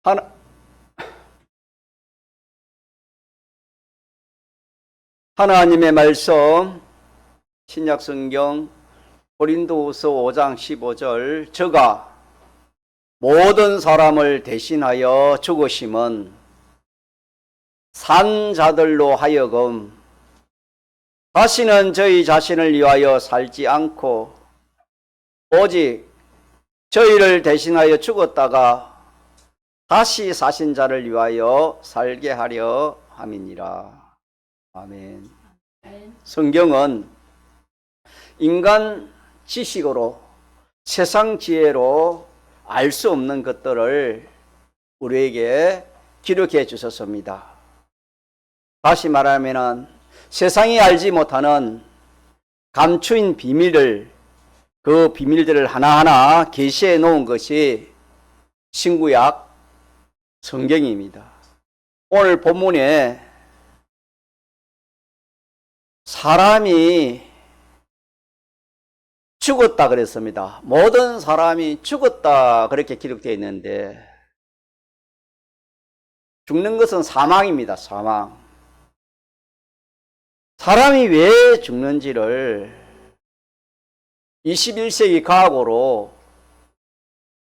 하나, 하나님의 말씀, 신약성경 고린도후서 5장 15절, 저가 모든 사람을 대신하여 죽으심은 산 자들로 하여금 다시는 저희 자신을 위하여 살지 않고 오직 저희를 대신하여 죽었다가 다시 사신 자를 위하여 살게 하려 함이니라. 아멘. 성경은 인간 지식으로, 세상 지혜로 알 수 없는 것들을 우리에게 기록해 주셨습니다. 다시 말하면 세상이 알지 못하는 감추인 비밀을, 그 비밀들을 하나하나 계시해 놓은 것이 신구약 성경입니다. 오늘 본문에 사람이 죽었다 그랬습니다. 모든 사람이 죽었다 그렇게 기록되어 있는데, 죽는 것은 사망입니다. 사망. 사람이 왜 죽는지를 21세기 과학으로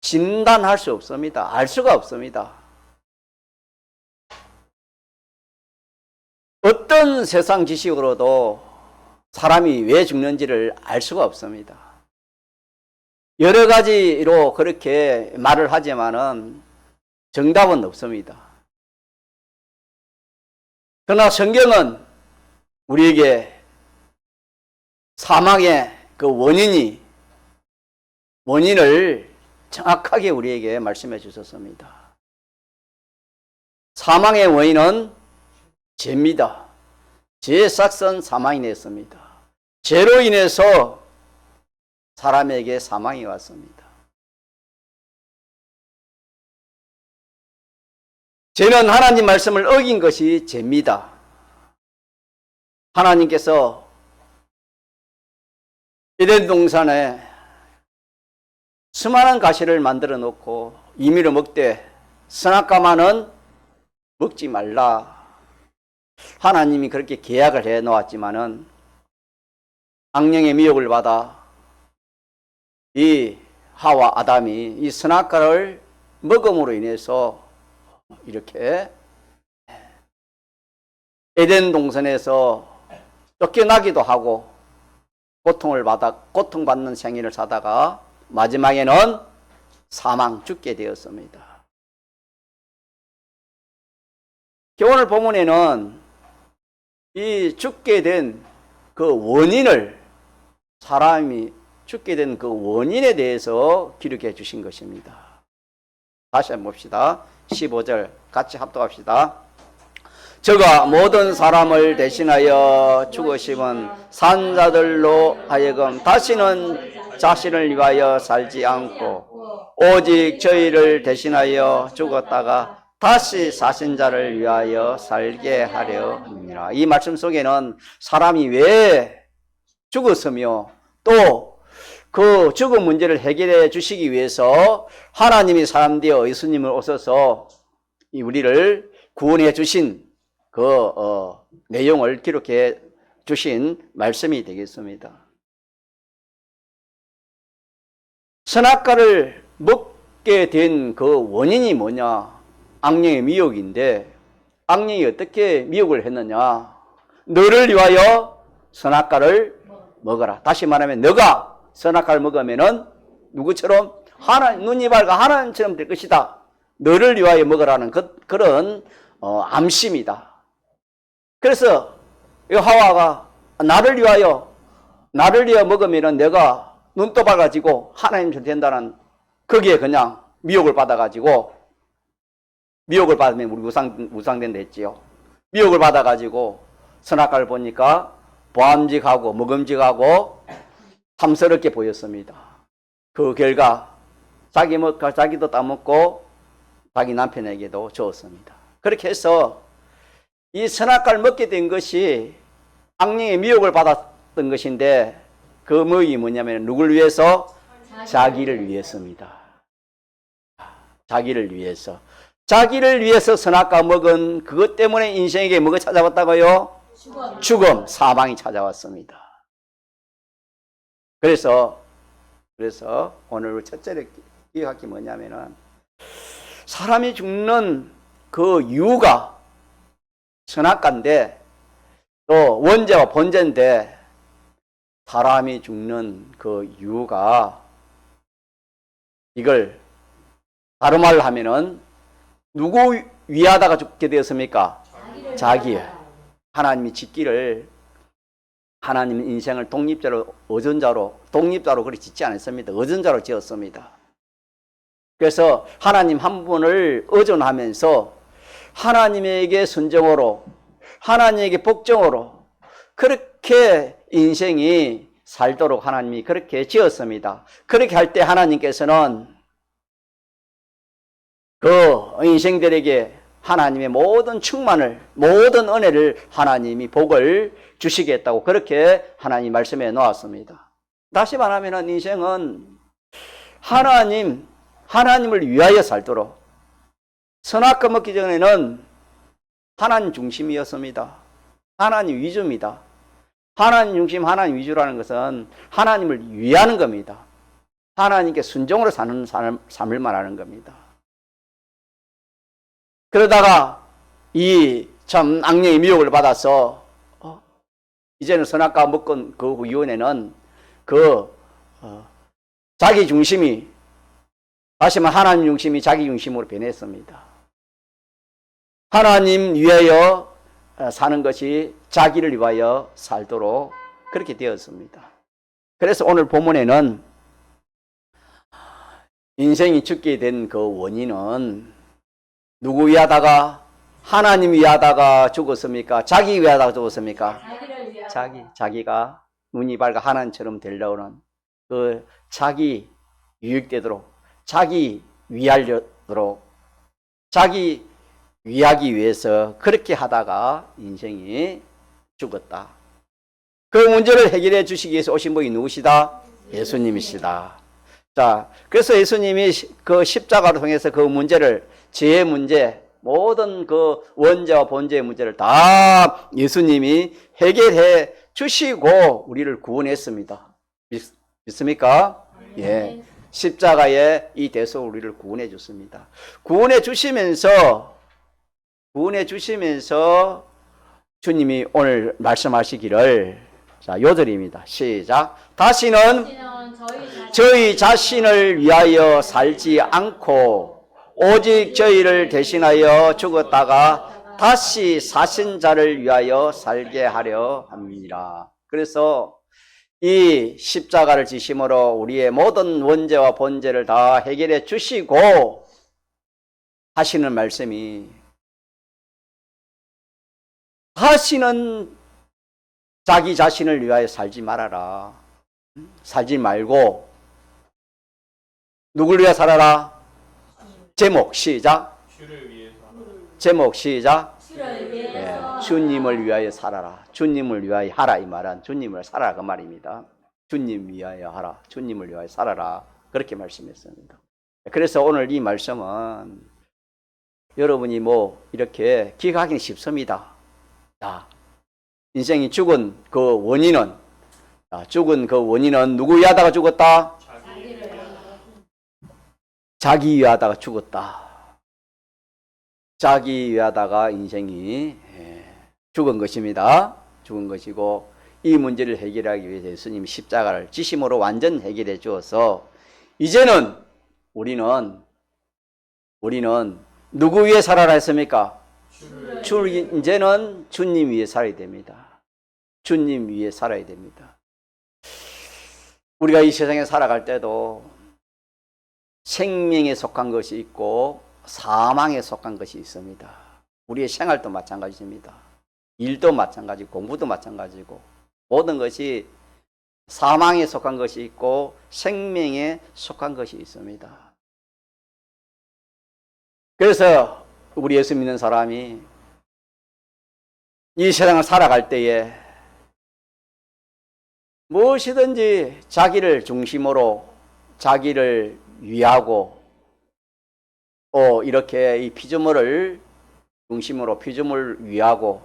진단할 수 없습니다. 알 수가 없습니다. 어떤 세상 지식으로도 사람이 왜 죽는지를 알 수가 없습니다. 여러 가지로 그렇게 말을 하지만은 정답은 없습니다. 그러나 성경은 우리에게 사망의 그 원인을 정확하게 우리에게 말씀해 주셨습니다. 사망의 원인은 죄입니다. 죄의 싹은 사망이 냈습니다. 죄로 인해서 사람에게 사망이 왔습니다. 죄는 하나님 말씀을 어긴 것이 죄입니다. 하나님께서 에덴 동산에 수많은 가시를 만들어 놓고 임의로 먹되 선악과만은 먹지 말라. 하나님이 그렇게 계약을 해 놓았지만은 악령의 미혹을 받아 이 하와 아담이 이 선악과를 먹음으로 인해서 이렇게 에덴 동산에서 쫓겨나기도 하고 고통받는 생애를 사다가 마지막에는 죽게 되었습니다. 오늘 본문에는 이 죽게 된 그 원인을, 사람이 죽게 된 그 원인에 대해서 기록해 주신 것입니다. 다시 한번 봅시다. 15절 같이 합독합시다. 저가 모든 사람을 대신하여 죽으심은 산자들로 하여금 다시는 자신을 위하여 살지 않고 오직 저희를 대신하여 죽었다가 다시 사신 자를 위하여 살게 하려 합니다. 이 말씀 속에는 사람이 왜 죽었으며 또 그 죽은 문제를 해결해 주시기 위해서 하나님이 사람 되어 예수님을 오셔서 우리를 구원해 주신 그 내용을 기록해 주신 말씀이 되겠습니다. 선악과를 먹게 된 그 원인이 뭐냐? 악령의 미혹인데, 악령이 어떻게 미혹을 했느냐? 너를 위하여 선악과를 먹어라. 다시 말하면 너가 선악과를 먹으면은 누구처럼? 눈이 밝아 하나님처럼 될 것이다. 너를 위하여 먹으라는 그런 암시입니다. 그래서 이 하와가 나를 위하여 먹으면은 내가 눈 떠봐가지고 하나님처럼 된다는, 거기에 그냥 미혹을 받아가지고, 미혹을 받으면 우리 우상된다 했지요. 미혹을 받아가지고 선악과를 보니까 보암직하고 먹음직하고 탐스럽게 보였습니다. 그 결과 자기도 따먹고 자기 남편에게도 주었습니다. 그렇게 해서 이 선악과를 먹게 된 것이 악령의 미혹을 받았던 것인데, 그 미혹이 뭐냐면 누굴 위해서? 자기를 위해서입니다. 자기를 위해서. 자기를 위해서 선악과 먹은 그것 때문에 인생에게 뭐가 찾아왔다고요? 죽음, 사망이 찾아왔습니다. 그래서 오늘 첫째로 기억할 게 뭐냐면은 사람이 죽는 그 이유가 선악과인데 또 원죄와 본죄인데 사람이 죽는 그 이유가 이걸 다른 말로 하면은 누구 위하다가 죽게 되었습니까? 자기. 하나님이 짓기를 하나님은 인생을 독립자로 그렇게 짓지 않았습니다. 의존자로 지었습니다. 그래서 하나님 한 분을 의존하면서 하나님에게 순종으로 하나님에게 복종으로 그렇게 인생이 살도록 하나님이 그렇게 지었습니다. 그렇게 할 때 하나님께서는 그 인생들에게 하나님의 모든 충만을, 모든 은혜를 하나님이 복을 주시겠다고 그렇게 하나님 말씀해 놓았습니다. 다시 말하면 인생은 하나님을 위하여 살도록 선악과 먹기 전에는 하나님 중심이었습니다. 하나님 위주입니다. 하나님 중심, 하나님 위주라는 것은 하나님을 위하는 겁니다. 하나님께 순종으로 사는 삶을 말하는 겁니다. 그러다가 이 참 악령의 미혹을 받아서 이제는 선악과 먹은 그 이후에는 자기 중심이 다시 말하면 하나님 중심이 자기 중심으로 변했습니다. 하나님 위하여 사는 것이 자기를 위하여 살도록 그렇게 되었습니다. 그래서 오늘 본문에는 인생이 죽게 된 그 원인은 누구 위하다가 하나님 위하다가 죽었습니까? 자기 위하다가 죽었습니까? 자기가 눈이 밝아 하나님처럼 되려는 그 자기 유익되도록 자기 위하려도록 자기 위하기 위해서 그렇게 하다가 인생이 죽었다. 그 문제를 해결해 주시기 위해서 오신 분이 누구시다? 예수님이시다. 자, 그래서 예수님이 그 십자가를 통해서 그 문제를 죄의 문제, 모든 그 원죄와 본죄의 문제를 다 예수님이 해결해 주시고 우리를 구원했습니다. 믿습니까? 예. 십자가의 이 대속으로 우리를 구원해 줬습니다. 구원해 주시면서 주님이 오늘 말씀하시기를 자, 요절입니다. 시작. 다시는 저희 자신을 위하여 살지 않고 오직 저희를 대신하여 죽었다가 다시 사신 자를 위하여 살게 하려 합니다. 그래서 이 십자가를 지심으로 우리의 모든 원죄와 본죄를 다 해결해 주시고 하시는 말씀이 다시는 자기 자신을 위하여 살지 말아라. 살지 말고 누굴 위해 살아라? 제목 시작. 제목 시작. 네, 주님을 위하여 살아라. 주님을 위하여 하라 이 말은 주님을 살아라 그 말입니다. 주님 위하여 하라. 주님을 위하여 살아라. 그렇게 말씀했습니다. 그래서 오늘 이 말씀은 여러분이 이렇게 기억하기는 쉽습니다. 자, 인생이 죽은 그 원인은 누구 위하다가 죽었다? 자기 위하다가 죽었다. 자기 위하다가 인생이 죽은 것입니다. 죽은 것이고 이 문제를 해결하기 위해서 예수님이 십자가를 지심으로 완전 해결해 주어서 이제는 우리는 누구 위해 살아라 했습니까? 이제는 주님 위해 살아야 됩니다. 주님 위해 살아야 됩니다. 우리가 이 세상에 살아갈 때도 생명에 속한 것이 있고 사망에 속한 것이 있습니다. 우리의 생활도 마찬가지입니다. 일도 마찬가지고 공부도 마찬가지고 모든 것이 사망에 속한 것이 있고 생명에 속한 것이 있습니다. 그래서 우리 예수 믿는 사람이 이 세상을 살아갈 때에 무엇이든지 자기를 중심으로 자기를 위하고 또 이렇게 이 피조물을 중심으로 피조물을 위하고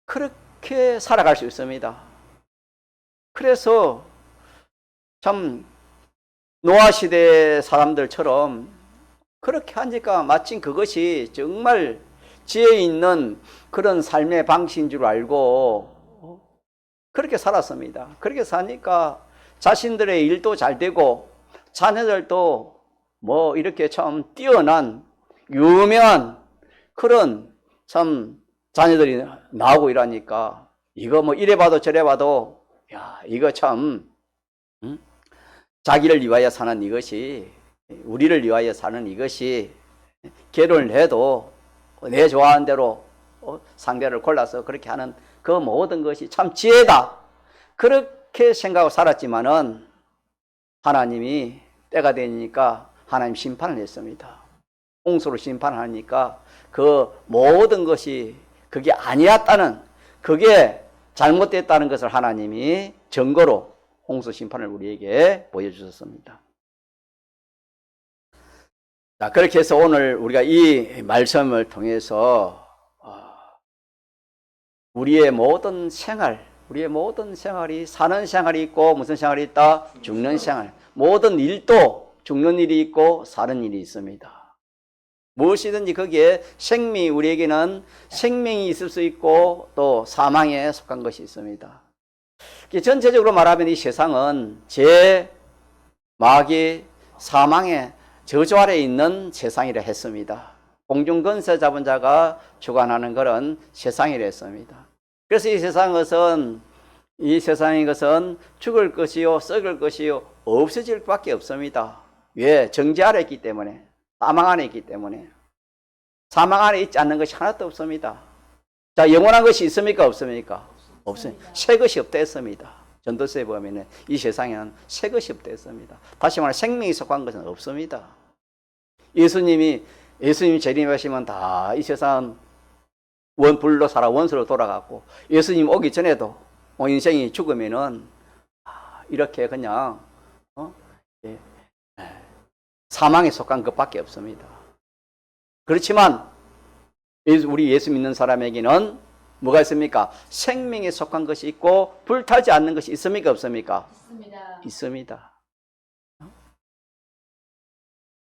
그렇게 살아갈 수 있습니다. 그래서 참 노아 시대 사람들처럼 그렇게 하니까 마침 그것이 정말 지혜 있는 그런 삶의 방식인 줄 알고 그렇게 살았습니다. 그렇게 사니까 자신들의 일도 잘 되고 자녀들도 뭐 이렇게 참 뛰어난 유명한 그런 참 자녀들이 나오고 이러니까 이거 뭐 이래 봐도 저래 봐도 야 이거 참 자기를 위하여 사는 이것이 우리를 위하여 사는 이것이 결혼을 해도 내 좋아하는 대로 상대를 골라서 그렇게 하는 그 모든 것이 참 지혜다. 그렇게 생각하고 살았지만은 하나님이 때가 되니까 하나님 심판을 했습니다. 홍수로 심판하니까 그 모든 것이 그게 아니었다는, 그게 잘못됐다는 것을 하나님이 증거로 홍수 심판을 우리에게 보여주셨습니다. 자, 그렇게 해서 오늘 우리가 이 말씀을 통해서 우리의 모든 생활이 사는 생활이 있고 무슨 생활이 있다? 죽는 생활. 모든 일도 죽는 일이 있고 사는 일이 있습니다. 무엇이든지 거기에 우리에게는 생명이 있을 수 있고 또 사망에 속한 것이 있습니다. 전체적으로 말하면 이 세상은 마귀, 사망의 저주 아래에 있는 세상이라 했습니다. 공중권세 잡은 자가 주관하는 그런 세상이라 했습니다. 그래서 이 세상의 것은 죽을 것이요, 썩을 것이요, 없어질 밖에 없습니다. 왜? 정죄 아래 있기 때문에, 사망 안에 있기 때문에. 사망 안에 있지 않는 것이 하나도 없습니다. 자, 영원한 것이 있습니까? 없습니까? 없습니다. 새 것이 없다 했습니다. 전도서에 보면 이 세상에는 새 것이 없다 했습니다. 다시 말해 생명이 속한 것은 없습니다. 예수님이 재림하시면 다 이 세상은 불로 살아 원수로 돌아갔고, 예수님 오기 전에도 인생이 죽으면은 이렇게 그냥 사망에 속한 것밖에 없습니다. 그렇지만 우리 예수 믿는 사람에게는 뭐가 있습니까? 생명에 속한 것이 있고 불타지 않는 것이 있습니까? 없습니까? 있습니다. 있습니다.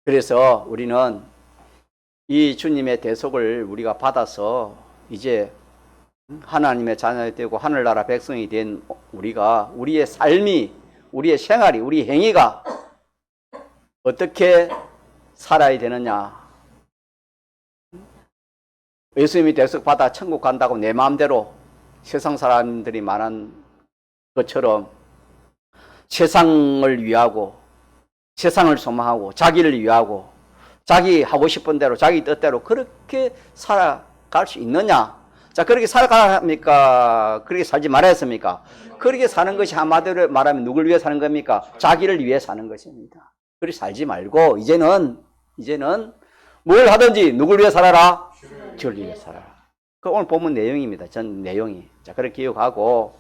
그래서 우리는 이 주님의 대속을 우리가 받아서 이제 하나님의 자녀가 되고 하늘나라 백성이 된 우리가 우리의 삶이, 우리의 생활이, 우리 행위가 어떻게 살아야 되느냐. 예수님이 대속받아 천국 간다고 내 마음대로 세상 사람들이 말한 것처럼 세상을 위하고 세상을 소망하고 자기를 위하고 자기 하고 싶은 대로 자기 뜻대로 그렇게 살아갈 수 있느냐. 자, 그렇게 살아갑니까? 그렇게 살지 말아야 했습니까? 그렇게 사는 것이 한마디로 말하면 누굴 위해 사는 겁니까? 자기를 위해 사는 것입니다. 그렇게 살지 말고 이제는 뭘 하든지 누굴 위해 살아라? 주를 위해 살아라. 그 오늘 본문 내용입니다. 전 내용이. 자, 그렇게 기억하고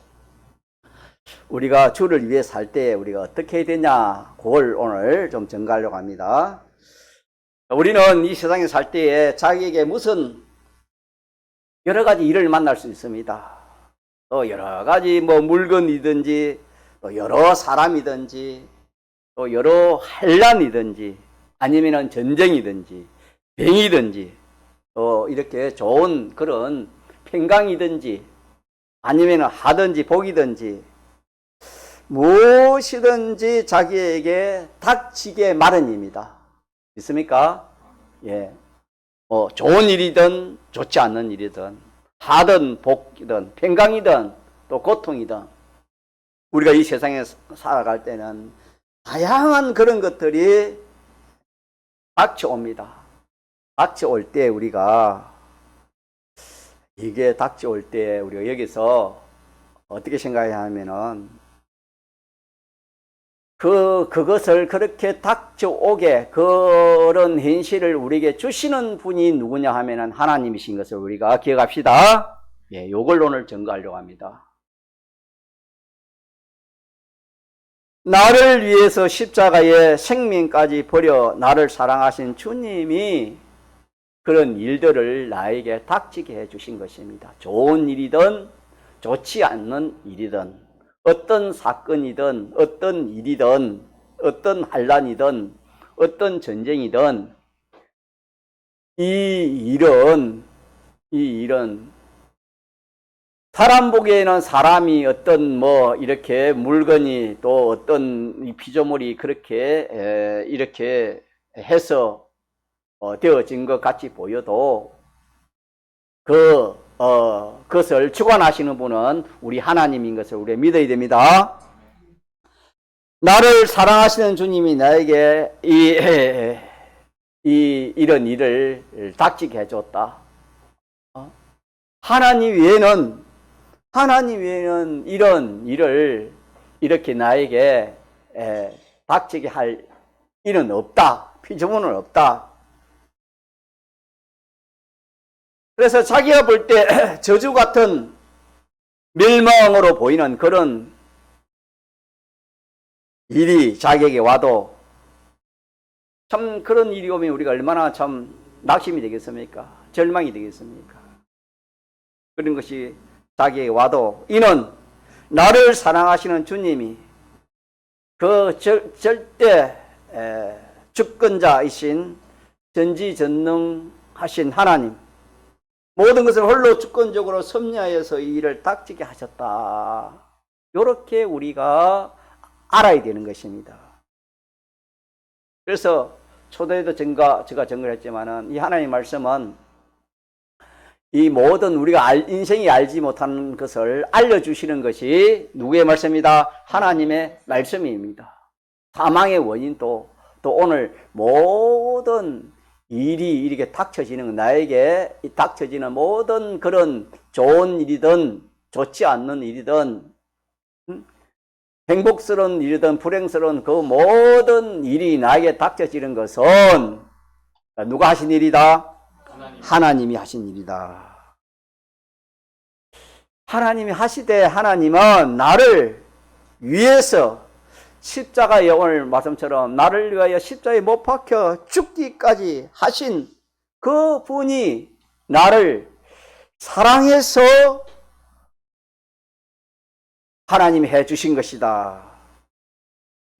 우리가 주를 위해 살 때 우리가 어떻게 해야 되냐, 그걸 오늘 좀 전가하려고 합니다. 우리는 이 세상에 살 때에 자기에게 무슨 여러 가지 일을 만날 수 있습니다. 또 여러 가지 물건이든지 또 여러 사람이든지 또 여러 환란이든지 아니면은 전쟁이든지 병이든지 또 이렇게 좋은 그런 평강이든지 아니면은 하든지 복이든지 무엇이든지 자기에게 닥치게 마련입니다. 있습니까? 예. 좋은 일이든 좋지 않는 일이든 하든 복이든 평강이든 또 고통이든 우리가 이 세상에 살아갈 때는 다양한 그런 것들이 닥쳐옵니다. 닥쳐올 때 우리가 여기서 어떻게 생각해야 하면은 그것을 그렇게 닥쳐오게 그런 현실을 우리에게 주시는 분이 누구냐 하면은 하나님이신 것을 우리가 기억합시다. 예, 요걸 오늘 전가하려고 합니다. 나를 위해서 십자가에 생명까지 버려 나를 사랑하신 주님이 그런 일들을 나에게 닥치게 해주신 것입니다. 좋은 일이든 좋지 않는 일이든 어떤 사건이든 어떤 일이든 어떤 환난이든 어떤 전쟁이든 이 일은 사람 보기에는 사람이 어떤 뭐 이렇게 물건이 또 어떤 이 피조물이 그렇게 이렇게 해서 되어진 것 같이 보여도 그것을 주관하시는 분은 우리 하나님인 것을 우리가 믿어야 됩니다. 나를 사랑하시는 주님이 나에게 이런 일을 닥치게 해줬다. 하나님 외에는 이런 일을 이렇게 나에게 닥치게 할 일은 없다. 피조물은 없다. 그래서 자기가 볼 때 저주 같은 멸망으로 보이는 그런 일이 자기에게 와도 참 그런 일이 오면 우리가 얼마나 참 낙심이 되겠습니까? 절망이 되겠습니까? 그런 것이 자기에게 와도 이는 나를 사랑하시는 주님이 그 절대 주권자이신 전지전능하신 하나님 모든 것을 홀로 주권적으로 섭리하여서 이 일을 닥치게 하셨다. 이렇게 우리가 알아야 되는 것입니다. 그래서 초대에도 제가 정리를 했지만은 이 하나님의 말씀은 이 모든 우리가 인생이 알지 못하는 것을 알려주시는 것이 누구의 말씀입니다? 하나님의 말씀입니다. 사망의 원인도 또 오늘 모든 일이 이렇게 닥쳐지는 나에게 닥쳐지는 모든 그런 좋은 일이든 좋지 않는 일이든 행복스러운 일이든 불행스러운 그 모든 일이 나에게 닥쳐지는 것은 누가 하신 일이다? 하나님이 하신 일이다. 하나님이 하시되 하나님은 나를 위해서 십자가에 오늘 말씀처럼 나를 위하여 십자가에 못 박혀 죽기까지 하신 그 분이 나를 사랑해서 하나님이 해주신 것이다.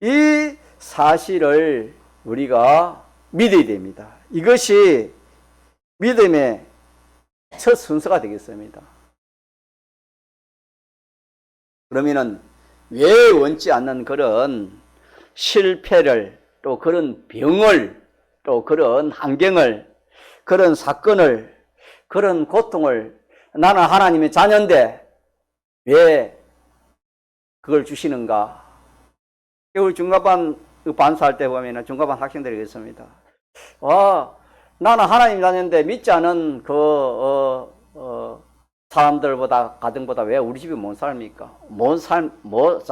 이 사실을 우리가 믿어야 됩니다. 이것이 믿음의 첫 순서가 되겠습니다. 그러면은 왜 원치 않는 그런 실패를 또 그런 병을 또 그런 환경을 그런 사건을 그런 고통을 나는 하나님의 자녀인데 왜 그걸 주시는가? 우리 중간반 반사할 때 보면 중간반 학생들이 있습니다. 나는 하나님 자녀인데 믿지 않은 사람들보다 가정보다 왜 우리 집이 못 삽니까?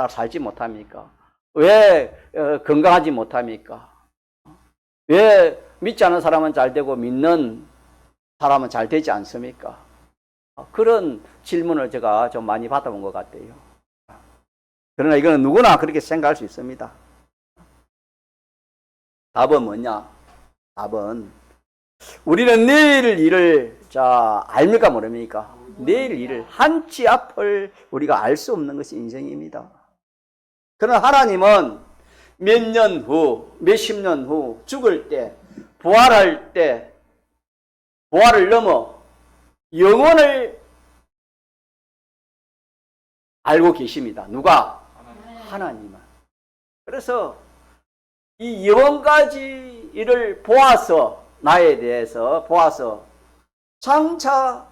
살지 못합니까? 왜 건강하지 못합니까? 왜 믿지 않은 사람은 잘 되고 믿는 사람은 잘 되지 않습니까? 그런 질문을 제가 좀 많이 받아본 것 같아요. 그러나 이거는 누구나 그렇게 생각할 수 있습니다. 답은 뭐냐? 답은 우리는 내일 일을 압니까 모릅니까? 내일 일을 한치 앞을 우리가 알 수 없는 것이 인생입니다. 그러나 하나님은 몇 년 후, 몇십 년 후 죽을 때, 부활할 때, 부활을 넘어 영원을 알고 계십니다. 누가? 하나님은. 그래서 이 영원까지를 보아서 나에 대해서 보아서 장차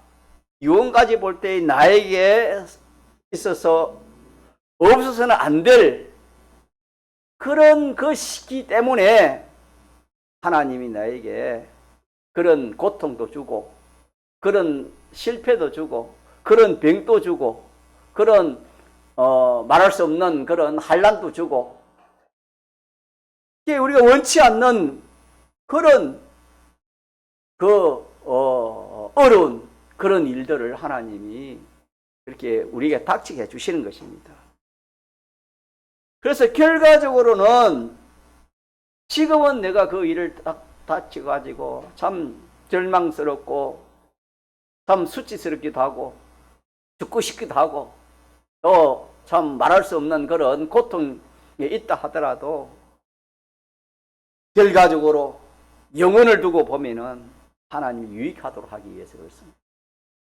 영원까지 볼 때 나에게 있어서 없어서는 안 될 그런 그 시기 때문에 하나님이 나에게 그런 고통도 주고 그런 실패도 주고 그런 병도 주고 그런 말할 수 없는 그런 환난도 주고 이게 우리가 원치 않는 그런 어려운 그런 일들을 하나님이 이렇게 우리에게 닥치게 해주시는 것입니다. 그래서 결과적으로는 지금은 내가 그 일을 딱 다쳐가지고 참 절망스럽고 참 수치스럽기도 하고 죽고 싶기도 하고 또 참 말할 수 없는 그런 고통에 있다 하더라도 결과적으로 영혼을 두고 보면은 하나님이 유익하도록 하기 위해서 그렇습니다.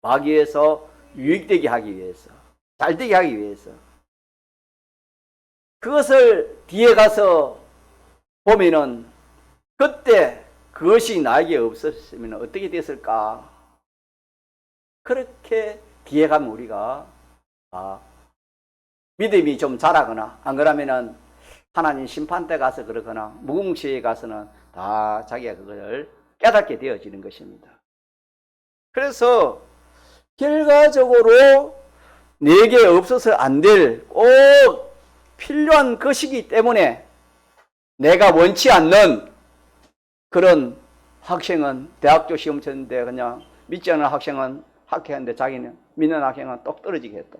마귀에서 유익되게 하기 위해서, 잘되게 하기 위해서. 그것을 뒤에 가서 보면은 그때 그것이 나에게 없었으면 어떻게 됐을까? 그렇게 뒤에 가면 우리가 믿음이 좀 자라거나 안 그러면은 하나님 심판대 가서 그러거나 무궁시에 가서는 다 자기가 그걸 깨닫게 되어지는 것입니다. 그래서 결과적으로 내게 없어서 안 될 꼭 필요한 것이기 때문에 내가 원치 않는 그런 학생은 대학교 시험 쳤는데 그냥 믿지 않는 학생은 합격했는데 자기는 믿는 학생은 똑 떨어지게 했다.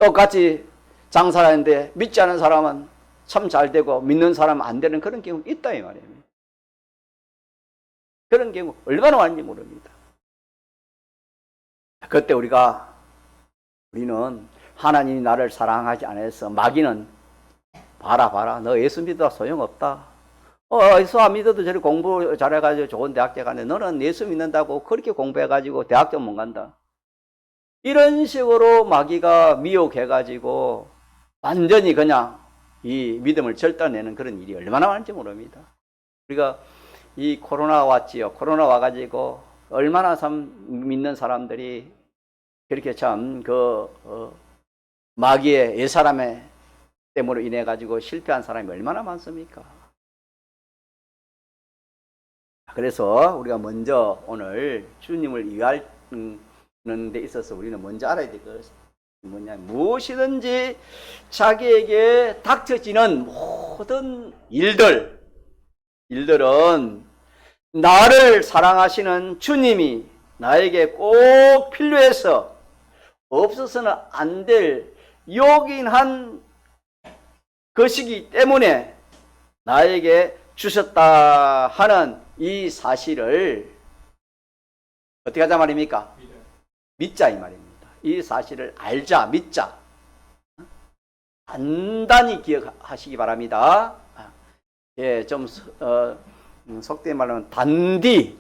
똑같이 장사를 하는데 믿지 않는 사람은 참 잘 되고 믿는 사람은 안 되는 그런 경우가 있다 이 말이에요. 그런 경우 얼마나 많은지 모릅니다. 그때 우리는 하나님이 나를 사랑하지 않아서 마귀는 봐라 너 예수 믿어도 소용없다. 예수 안 믿어도 저리 공부 잘해가지고 좋은 대학교 가는데 너는 예수 믿는다고 그렇게 공부해가지고 대학교 못 간다. 이런 식으로 마귀가 미혹해가지고 완전히 그냥 이 믿음을 절단내는 그런 일이 얼마나 많은지 모릅니다. 우리가 이 코로나 왔지요. 코로나 와가지고 얼마나 참 믿는 사람들이 그렇게 참 마귀의 옛사람의 때문에 인해 가지고 실패한 사람이 얼마나 많습니까? 그래서 우리가 먼저 오늘 주님을 위하는 데 있어서 우리는 먼저 알아야 될 것은 무엇이든지 자기에게 닥쳐지는 모든 일들은 나를 사랑하시는 주님이 나에게 꼭 필요해서 없어서는 안 될 요긴한 것이기 때문에 나에게 주셨다 하는 이 사실을 어떻게 하자 말입니까? 믿자 이 말입니다. 이 사실을 알자, 믿자. 단단히 기억하시기 바랍니다. 예, 좀 속된 말로는 단디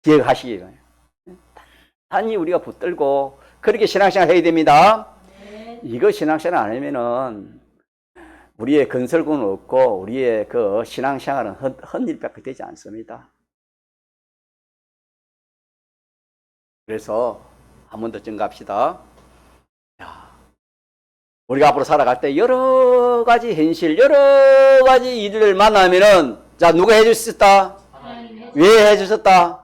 기억하시기 바랍니다. 단히 우리가 붙들고 그렇게 신앙생활 해야 됩니다. 네. 이거 신앙생활 안 하면은 우리의 건설구는 없고 우리의 그 신앙생활은 헛일밖에 되지 않습니다. 그래서 한 번 더 증가합시다. 우리가 앞으로 살아갈 때 여러 가지 현실, 여러 가지 일을 만나면은 자 누가 해주셨다? 왜 해주셨다?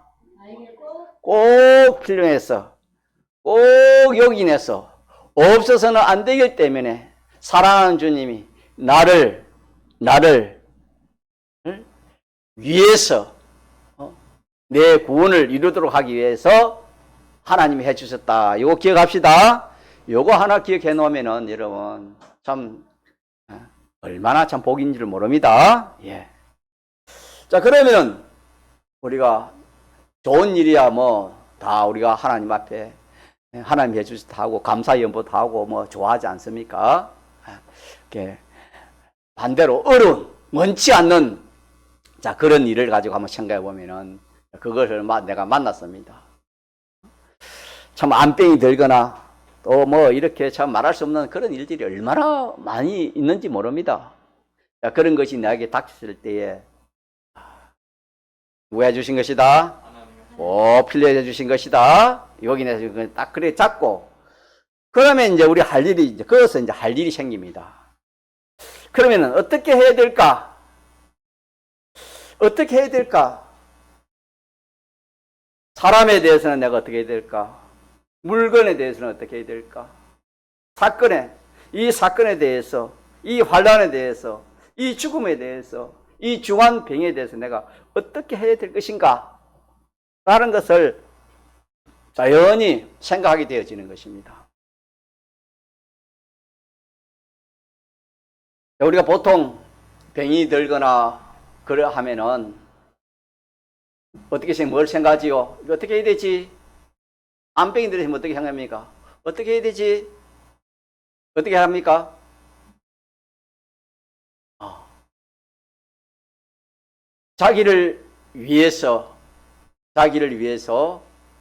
꼭 필요해서, 꼭 요긴해서 없어서는 안 되기 때문에 사랑하는 주님이 나를 위해서 내 구원을 이루도록 하기 위해서 하나님이 해주셨다. 이거 기억합시다. 요거 하나 기억해 놓으면은 여러분 참 얼마나 참 복인지를 모릅니다. 예. 자 그러면은 우리가 좋은 일이야 뭐 다 우리가 하나님 앞에 하나님 해주셨다 하고 감사 연보도 하고 뭐 좋아하지 않습니까? 이렇게 반대로 어려운 원치 않는 자 그런 일을 가지고 한번 생각해 보면은 그것을 내가 만났습니다. 참 안병이 들거나 또 뭐 이렇게 참 말할 수 없는 그런 일들이 얼마나 많이 있는지 모릅니다. 자, 그런 것이 나에게 닥쳤을 때에 누가 해주신 것이다? 필요해 주신 것이다. 여기는 딱 그래 잡고 그러면 이제 우리 할 일이 그것은 이제 할 일이 생깁니다. 그러면은 어떻게 해야 될까? 어떻게 해야 될까? 사람에 대해서는 내가 어떻게 해야 될까? 물건에 대해서는 어떻게 해야 될까? 이 사건에 대해서, 이 환난에 대해서, 이 죽음에 대해서, 이 중한 병에 대해서 내가 어떻게 해야 될 것인가? 라는 것을 자연히 생각하게 되어지는 것입니다. 우리가 보통 병이 들거나 그래 하면은 어떻게 뭘 생각하지요? 이거 어떻게 해야 되지? 암병이 들으면 어떻게 생각합니까? 어떻게 해야 되지? 어떻게 합니까? 자기를 위해서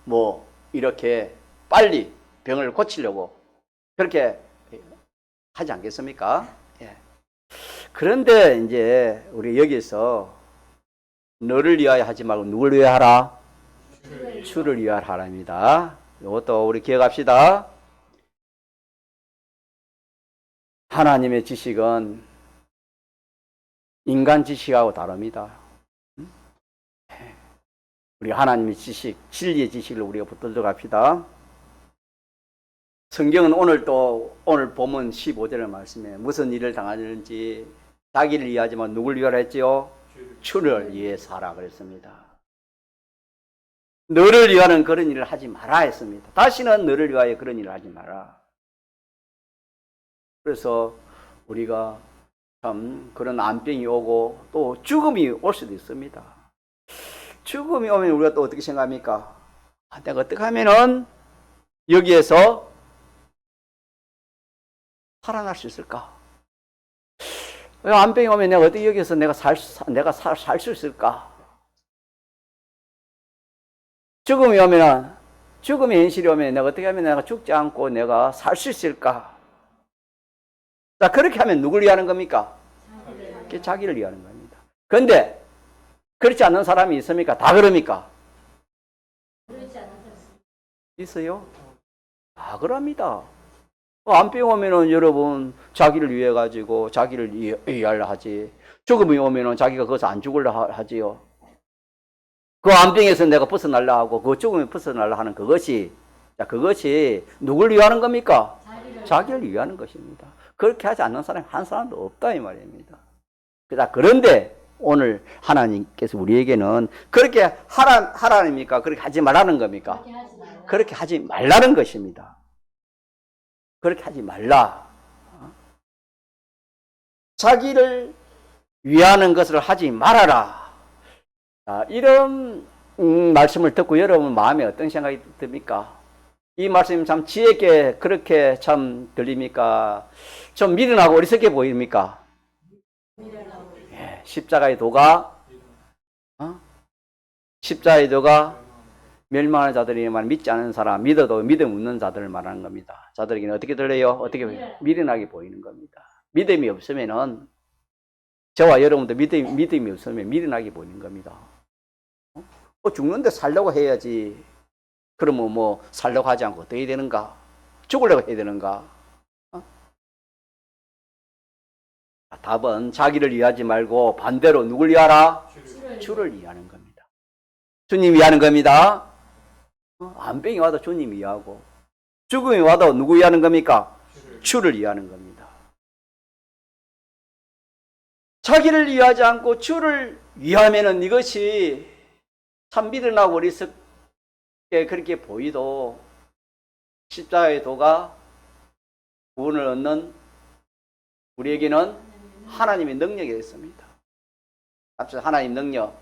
뭐 이렇게 빨리 병을 고치려고 그렇게 하지 않겠습니까? 예. 그런데 이제 우리 여기서 너를 위하여 하지 말고 누굴 위하여 하라? 주를 위하여 하랍니다. 이것도 우리 기억합시다. 하나님의 지식은 인간 지식하고 다릅니다. 우리 하나님의 지식, 진리의 지식을 우리가 붙들어 갑시다. 성경은 오늘 본문 15절의 말씀에 무슨 일을 당하는지 자기를 위하지만 누굴 위하여 했지요? 주를 위해서 하라 그랬습니다. 너를 위하는 그런 일을 하지 마라 했습니다. 다시는 너를 위하여 그런 일을 하지 마라. 그래서 우리가 참 그런 암병이 오고 또 죽음이 올 수도 있습니다. 죽음이 오면 우리가 또 어떻게 생각합니까? 내가 어떻게 하면은 여기에서 살아날 수 있을까? 암병이 오면 내가 어떻게 여기서 내가 살 수 있을까? 죽음이 오면은, 죽음의 현실이 오면 내가 어떻게 하면 내가 죽지 않고 내가 살 수 있을까? 자, 그렇게 하면 누굴 위하는 겁니까? 자기를 위하는 겁니다. 그런데 그렇지 않는 사람이 있습니까? 다 그럽니까? 그렇지 않는 사람 있어요? 다 그럽니다. 암병 오면은 여러분 자기를 위해 가지고 자기를 위하려 하지. 죽음이 오면은 자기가 거기서 안 죽으려 하지요. 그 암병에서 내가 벗어나려 하고 그 죽음에 벗어나려 하는 그것이 누굴 위하는 겁니까? 자기를 위하는 것입니다. 그렇게 하지 않는 사람이 한 사람도 없다 이 말입니다. 그런데 오늘 하나님께서 우리에게는 그렇게 하라니까 그렇게 하지 말라는 겁니까? 그렇게 하지 말라는 것입니다. 그렇게 하지 말라. 자기를 위하는 것을 하지 말아라. 이런 말씀을 듣고 여러분 마음에 어떤 생각이 듭니까? 이 말씀이 참 지혜 있게 그렇게 참 들립니까? 좀 미련하고 어리석게 보입니까? 예, 십자가의 도가 멸망하는 자들이 믿지 않은 사람, 믿어도 믿음 없는 자들을 말하는 겁니다. 자들에게는 어떻게 들려요? 어떻게 미련하게 보이는 겁니다. 믿음이 없으면은 저와 여러분도 믿음이 없으면 미련하게 보이는 겁니다. 죽는데 살려고 해야지. 그러면 뭐 살려고 하지 않고 어떻게 해야 되는가? 죽으려고 해야 되는가? 답은 자기를 위하지 말고 반대로 누굴 위하라? 주를 위하는 겁니다. 주님 위하는 겁니다. 암병이 와도 주님 위하고 죽음이 와도 누구 위하는 겁니까? 주를 위하는 겁니다. 자기를 위하지 않고 주를 위하면은 이것이 참 미련하고 어리석게 그렇게 보이도 십자가의 도가 구원을 얻는 우리에게는 하나님의 능력이 있습니다. 하나님 능력.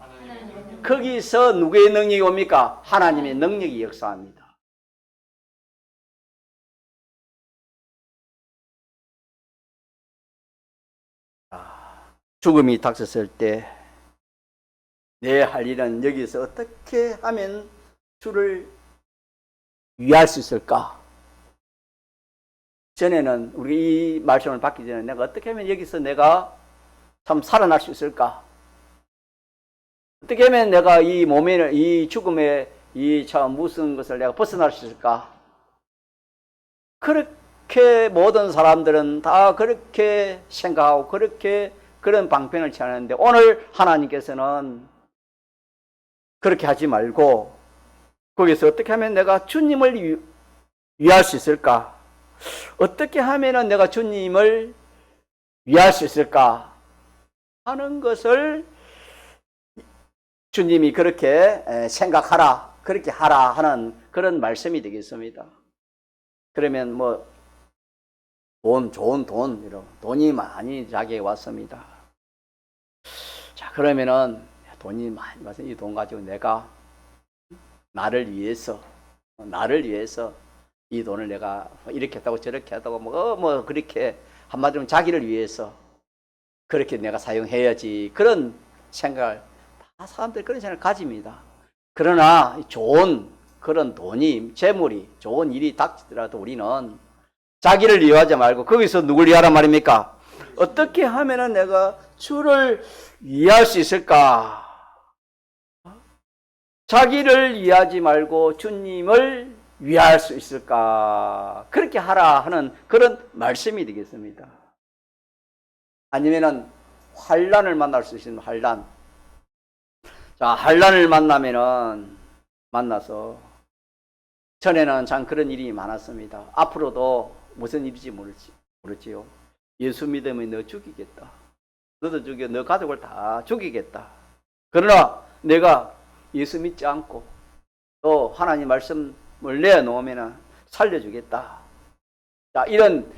거기서 누구의 능력이 옵니까? 하나님의 능력이 역사합니다. 죽음이 닥쳤을 때 내 할 일은 여기서 어떻게 하면 주를 위할 수 있을까? 전에는 우리 이 말씀을 받기 전에 내가 어떻게 하면 여기서 내가 참 살아날 수 있을까? 어떻게 하면 내가 이 몸에 이 죽음의 이 참 무슨 것을 내가 벗어날 수 있을까? 그렇게 모든 사람들은 다 그렇게 생각하고 그렇게 그런 방편을 취하는데 오늘 하나님께서는 그렇게 하지 말고 거기서 어떻게 하면 내가 주님을 위할 수 있을까? 어떻게 하면 내가 주님을 위할 수 있을까? 하는 것을 주님이 그렇게 생각하라, 그렇게 하라 하는 그런 말씀이 되겠습니다. 그러면 뭐 좋은 돈, 돈이 많이 자기에게 왔습니다. 자, 그러면은 돈이 많이 와서 이 돈 가지고 내가 나를 위해서 이 돈을 내가 이렇게 했다고 저렇게 했다고 뭐 그렇게 한마디로 자기를 위해서 그렇게 내가 사용해야지, 그런 생각을 다 사람들이 그런 생각을 가집니다. 그러나 좋은 그런 돈이, 재물이, 좋은 일이 닥치더라도 우리는 자기를 위하지 말고 거기서 누굴 위하란 말입니까? 어떻게 하면은 내가 주를 위할 수 있을까? 자기를 위하지 말고 주님을 위할 수 있을까? 그렇게 하라 하는 그런 말씀이 되겠습니다. 아니면은 환난을 만날 수 있는 환난. 자, 환난을 만나서 전에는 참 그런 일이 많았습니다. 앞으로도 무슨 일인지 모르지요. 예수 믿으면 너 죽이겠다. 너도 죽여, 너 가족을 다 죽이겠다. 그러나 내가 예수 믿지 않고 또 하나님 말씀을 내놓으면 살려주겠다. 자, 이런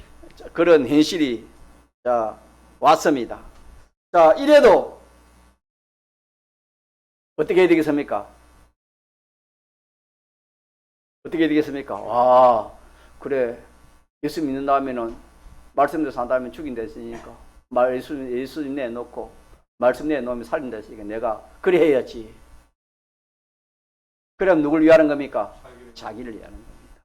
그런 현실이 왔습니다. 자, 이래도 어떻게 해야 되겠습니까? 어떻게 해야 되겠습니까? 와, 그래. 예수 믿는다 하면은, 말씀대로 산다 하면 죽인다 했으니까, 예수 내놓고, 말씀 내놓으면 살린다 했으니까, 내가 그래 해야지. 그럼 누굴 위하는 겁니까? 자기를 위하는 겁니다.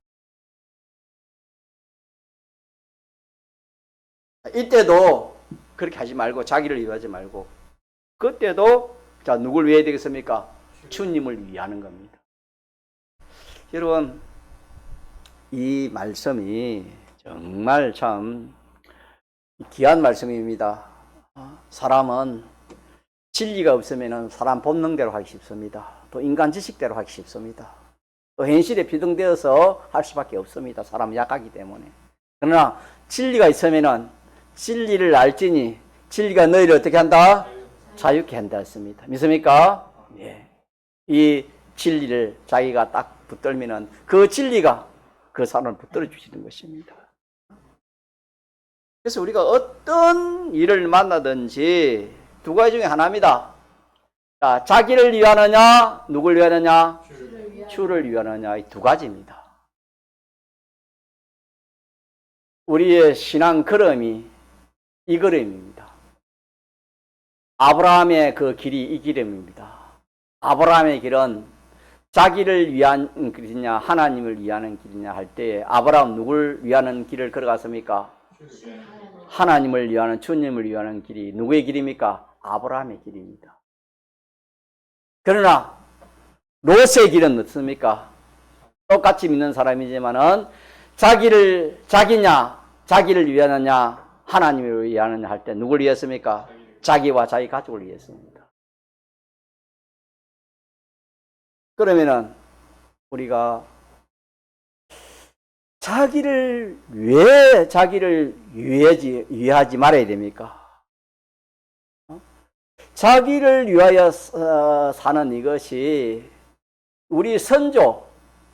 이때도 그렇게 하지 말고, 자기를 위하지 말고, 그때도, 자, 누굴 위해야 되겠습니까? 주님을 위하는 겁니다. 여러분, 이 말씀이 정말 참 귀한 말씀입니다. 사람은 진리가 없으면 사람 본능대로 하기 쉽습니다. 또 인간 지식대로 하기 쉽습니다. 또 현실에 비등되어서 할 수밖에 없습니다. 사람은 약하기 때문에. 그러나 진리가 있으면 진리를 알지니 진리가 너희를 어떻게 한다? 자유케 한다 했습니다. 믿습니까? 예. 이 진리를 자기가 딱 붙들면 그 진리가 그 사람을 붙들어 주시는 것입니다. 그래서 우리가 어떤 일을 만나든지 두 가지 중에 하나입니다. 자, 자기를 위하느냐, 누굴 위하느냐? 주를 위하느냐, 이 두 가지입니다. 우리의 신앙 걸음이 이 걸음입니다. 아브라함의 그 길이 이 길입니다. 아브라함의 길은 자기를 위한 길이냐 하나님을 위하는 길이냐 할 때 아브라함 누굴 위하는 길을 걸어갔습니까? 하나님을 위하는, 주님을 위하는 길이 누구의 길입니까? 아브라함의 길입니다. 그러나 롯의 길은 어떻습니까? 똑같이 믿는 사람이지만은 자기를 위하느냐 하나님을 위하느냐 할 때 누굴 위했습니까? 자기와 자기 가족을 위했습니다. 그러면은 우리가 왜 자기를 위하지 말아야 됩니까? 자기를 위하여 사는 이것이 우리 선조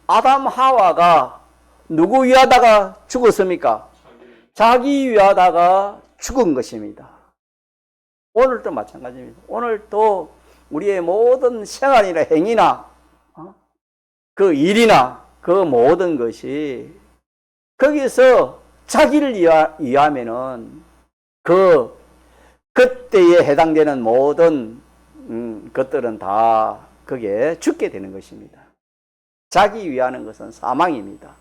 아담 하와가 누구 위하다가 죽었습니까? 자기 위하다가 죽은 것입니다. 오늘도 마찬가지입니다. 오늘도 우리의 모든 생활이나 행위나 그 일이나 그 모든 것이 거기서 자기를 위하면은 그때에 해당되는 모든 것들은 다 거기에 죽게 되는 것입니다. 자기 위하는 것은 사망입니다.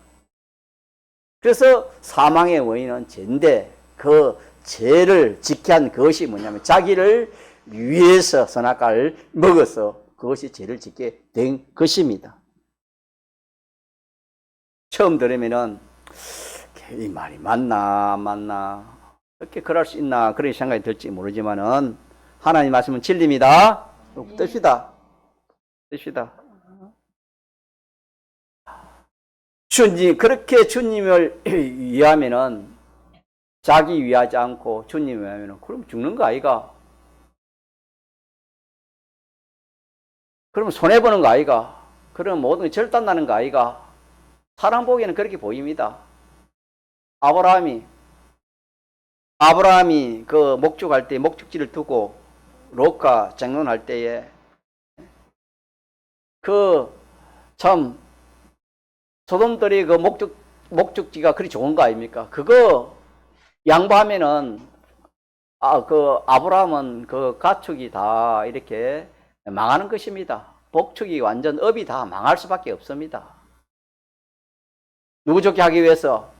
그래서 사망의 원인은 죄인데 그 죄를 지키한 그것이 뭐냐면 자기를 위해서 선악과를 먹어서 그것이 죄를 짓게 된 것입니다. 처음 들으면은 이 말이 맞나 어떻게 그럴 수 있나 그런 생각이 들지 모르지만은 하나님 말씀은 진리입니다. 뜻이다. 그렇게 주님을 위하면은 자기 위하지 않고 주님 위하면은 그럼 죽는 거 아이가? 그럼 손해보는 거 아이가? 그럼 모든 게 절단나는 거 아이가? 사람 보기에는 그렇게 보입니다. 아브라함이 아브라함이 그 목축할 때 목축지를 두고 롯과 장론할 때에 그 참 소돔들이 그 목축지가 그리 좋은 거 아닙니까? 그거 양보하면은 그 아브라함은 그 가축이 다 이렇게 망하는 것입니다. 목축이 완전 업이 다 망할 수밖에 없습니다. 누구 좋게 하기 위해서?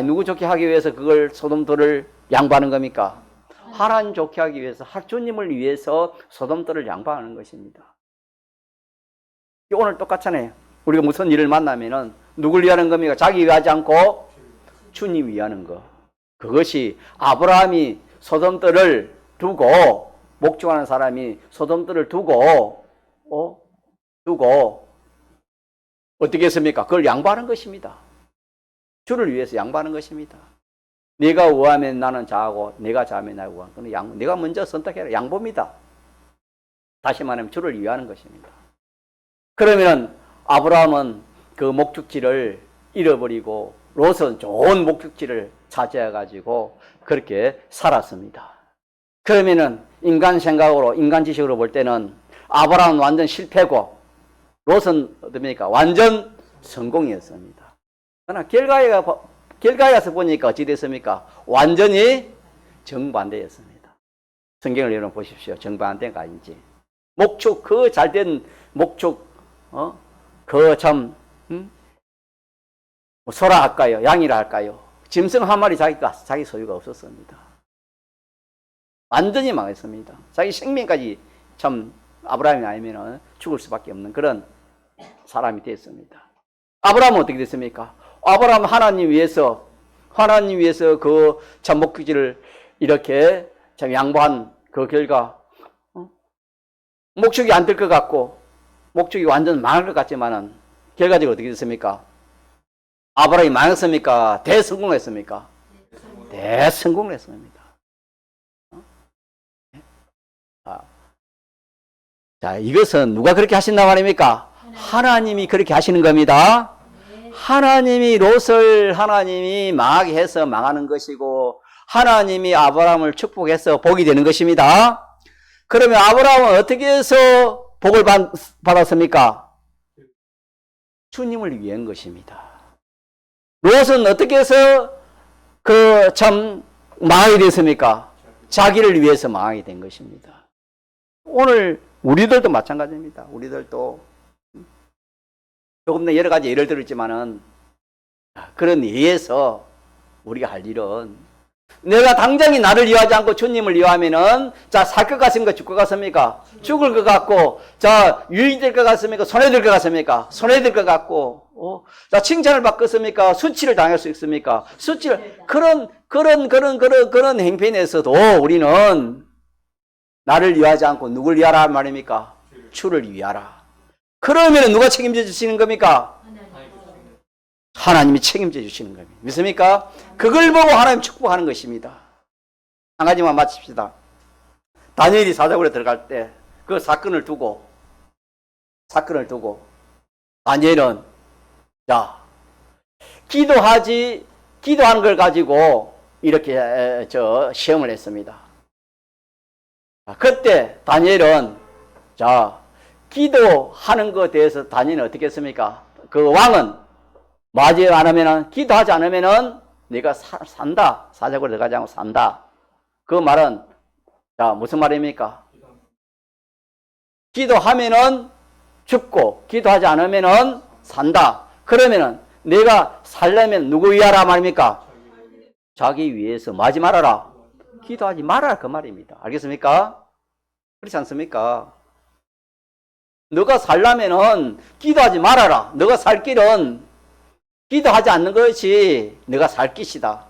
누구 좋게 하기 위해서 그걸 소돔들을 양보하는 겁니까? 하나님 좋게 하기 위해서, 주님을 위해서 소돔들을 양보하는 것입니다. 오늘 똑같잖아요. 우리가 무슨 일을 만나면은 누굴 위하는 겁니까? 자기 위하지 않고 주님 위하는 거. 그것이 아브라함이 소돔들을 두고, 목축하는 사람이 소돔들을 두고 어떻게 했습니까? 그걸 양보하는 것입니다. 주를 위해서 양보하는 것입니다. 네가 우하면 나는 자하고 내가 자하면 나는 우하는, 네가 먼저 선택해라. 양보입니다. 다시 말하면 주를 위하는 것입니다. 그러면 아브라함은 그 목축지를 잃어버리고 롯은 좋은 목축지를 차지해가지고 그렇게 살았습니다. 그러면은 인간 생각으로, 인간 지식으로 볼 때는 아브라함은 완전 실패고 롯은 어떻습니까? 완전 성공이었습니다. 그러나 결과에 가서 보니까 어찌 됐습니까? 완전히 정반대였습니다. 성경을 여러분 보십시오. 정반대가 아닌지. 목축, 그 잘된 목축, 그 참, 소라 할까요? 양이라 할까요? 짐승 한 마리 자기 소유가 없었습니다. 완전히 망했습니다. 자기 생명까지 참 아브라함이 아니면 죽을 수밖에 없는 그런 사람이 됐습니다. 아브라함은 어떻게 됐습니까? 아브라함은 하나님 위해서 그 참 목축지를 이렇게 참 양보한 그 결과, 목축이 안 될 것 같고, 목축이 완전 망할 것 같지만은, 결과적으로 어떻게 됐습니까? 아브라함이 망했습니까? 대성공했습니까? 대성공을 했습니다. 자, 이것은 누가 그렇게 하신단 말입니까? 하나님이 그렇게 하시는 겁니다. 하나님이 하나님이 망하게 해서 망하는 것이고, 하나님이 아브라함을 축복해서 복이 되는 것입니다. 그러면 아브라함은 어떻게 해서 복을 받았습니까? 주님을 위한 것입니다. 롯은 어떻게 해서 그 참 망하게 됐습니까? 자기를 위해서 망하게 된 것입니다. 오늘 우리들도 마찬가지입니다. 우리들도 조금 더 여러 가지 예를 들었지만은 그런 예에서 우리가 할 일은, 내가 당장이 나를 위하지 않고 주님을 위하면은, 자, 살 것 같습니까? 죽을 것 같습니까? 죽을 것 같고, 자, 유익될 것 같습니까? 손해될 것 같습니까? 손해될 것 같고, 자, 칭찬을 받겠습니까? 수치를 당할 수 있습니까? 그런 행편에서도 우리는 나를 위하지 않고 누굴 위하라 말입니까? 주를 위하라. 그러면 누가 책임져 주시는 겁니까? 하나님이 책임져 주시는 겁니다. 믿습니까? 그걸 보고 하나님 축복하는 것입니다. 한 가지만 마칩시다. 다니엘이 사자굴에 들어갈 때 그 사건을 두고 다니엘은, 자, 기도하는 걸 가지고 이렇게 시험을 했습니다. 그때 다니엘은, 자, 기도하는 것에 대해서 다니엘은 어떻게 했습니까? 그 왕은 맞이 안 하면은, 기도하지 않으면은 네가 산다. 사자굴에 들어가지 않고 산다. 그 말은, 자, 무슨 말입니까? 기도하면은 죽고, 기도하지 않으면은 산다. 그러면은 내가 살려면 누구 위하라 말입니까? 자기 위해서 뭐 하지 말아라? 기도하지 말아라, 그 말입니다. 알겠습니까? 그렇지 않습니까? 너가 살려면은 기도하지 말아라. 너가 살 길은 기도하지 않는 것이 너가 살 것이다.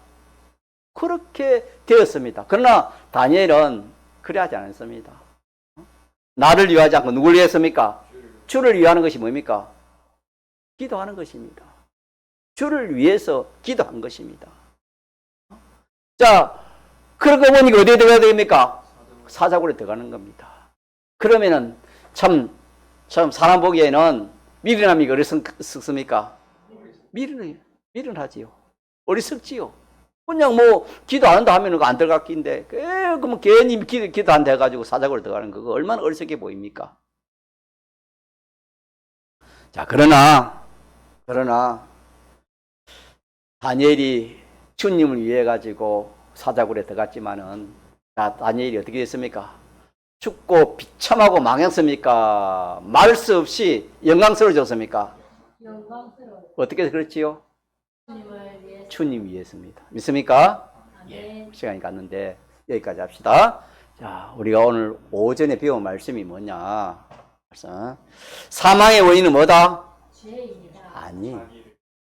그렇게 되었습니다. 그러나 다니엘은 그래 하지 않았습니다. 나를 위하지 않고 누굴 위했습니까? 주를 위하는 것이 뭡니까? 기도하는 것입니다. 주를 위해서 기도한 것입니다. 자, 그러고 보니까 어디에 들어가야 됩니까? 사자굴에 들어가는 겁니다. 그러면은 참 사람 보기에는 미련함이 어리석습니까? 미련하지요. 어리석지요. 그냥 뭐 기도 안 한다 하면 그거 안 들어갈 긴데 그러면 괜히 기도 안 돼가지고 사자굴에 들어가는 그거 얼마나 어리석게 보입니까? 자, 그러나 다니엘이 주님을 위해 가지고 사자굴에 들어갔지만은 다니엘이 어떻게 됐습니까? 죽고 비참하고 망했습니까? 말 수 없이 영광스러워졌습니까? 영광스러워요. 어떻게 그렇지요? 주님을 위해서. 주님 위해서입니다. 믿습니까? 아멘. 시간이 갔는데 여기까지 합시다. 자, 우리가 오늘 오전에 배운 말씀이 뭐냐? 사망의 원인은 뭐다? 죄입니다. 아니,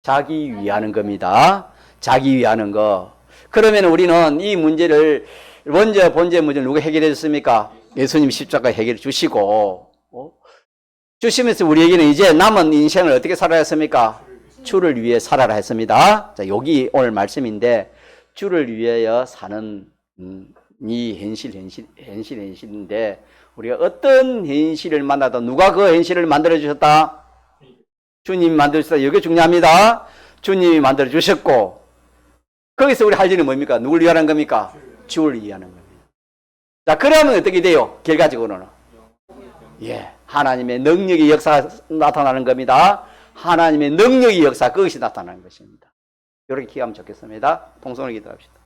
자기 위하는 겁니다. 자기 위하는 거. 그러면 우리는 이 문제를 먼저 본제 문제를 누가 해결해 줬습니까? 예수님 십자가 해결해 주시고 주시면서 우리에게는 이제 남은 인생을 어떻게 살아야 했습니까? 주를 위해 살아라 했습니다. 자, 여기 오늘 말씀인데 주를 위하여 사는 이 현실인데 우리가 어떤 현실을 만나도 누가 그 현실을 만들어 주셨다? 주님이 만들어 주셨다. 이게 중요합니다. 주님이 만들어 주셨고 거기서 우리 할 일은 뭡니까? 누굴 위하는 겁니까? 주를 위하는 겁니다. 자, 그러면 어떻게 돼요? 결과적으로는 하나님의 능력의 역사가 나타나는 겁니다. 하나님의 능력의 역사, 그것이 나타나는 것입니다. 이렇게 기억하면 좋겠습니다. 통성을 기도합시다.